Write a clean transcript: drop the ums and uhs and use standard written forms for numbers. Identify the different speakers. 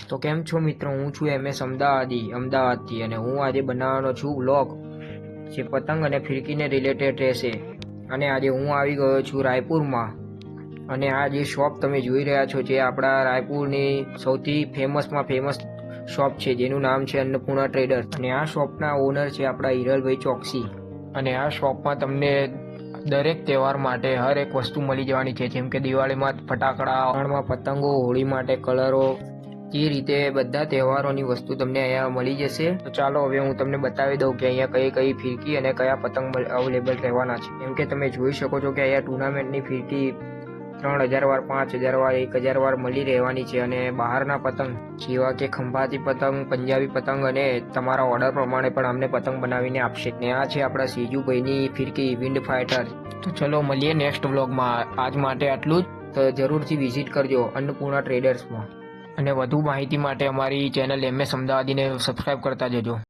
Speaker 1: તો કેમ છો મિત્રો, હું છું MS અમદાવાદથી અને હું આજે બનાવવાનો છું વ્લોગ જે પતંગ અને ફિરકીને રિલેટેડ રહેશે. અને આજે હું આવી ગયો છું રાયપુરમાં અને આ જે શોપ તમે જોઈ રહ્યા છો જે આપણા રાયપુરની સૌથી ફેમસમાં ફેમસ શોપ છે જેનું નામ છે અન્નપૂર્ણા ટ્રેડર્સ. અને આ શોપના ઓનર છે આપણા હિરલભાઈ ચોકસી. અને આ શોપમાં તમને દરેક તહેવાર માટે હર એક વસ્તુ મળી જવાની છે, જેમ કે દિવાળીમાં ફટાકડા, ઉત્તરાયણમાં પતંગો, હોળી માટે કલરો, એ રીતે બધા તહેવારોની વસ્તુ તમને અહીંયા મળી જશે. તો ચાલો હવે હું તમને બતાવી દઉં કે અહીંયા કઈ કઈ ફિરકી અને કયા પતંગ અવેલેબલ રહેવાના છે. કેમ કે તમે જોઈ શકો છો કે અહીંયા ટુર્નામેન્ટની ફિરકી 3000 વાર, 5000 વાર, 1000 વાર મળી રહેવાની છે. અને બહારના પતંગ જેવા કે ખંભાતી પતંગ, પંજાબી પતંગ અને તમારા ઓર્ડર પ્રમાણે પણ અમને પતંગ બનાવીને આપશે. ને આ છે આપણા સીજુભાઈની ફિરકી વિન્ડ ફાઇટર. તો ચલો મળીએ નેક્સ્ટ વ્લોગમાં. આજ માટે આટલું જ. તો જરૂરથી વિઝિટ કરજો અન્નપૂર્ણા ટ્રેડર્સમાં અને વધુ માહિતી માટે અમારી ચેનલ MS અમદાવાદીને સબસ્ક્રાઈબ કરતા જજો.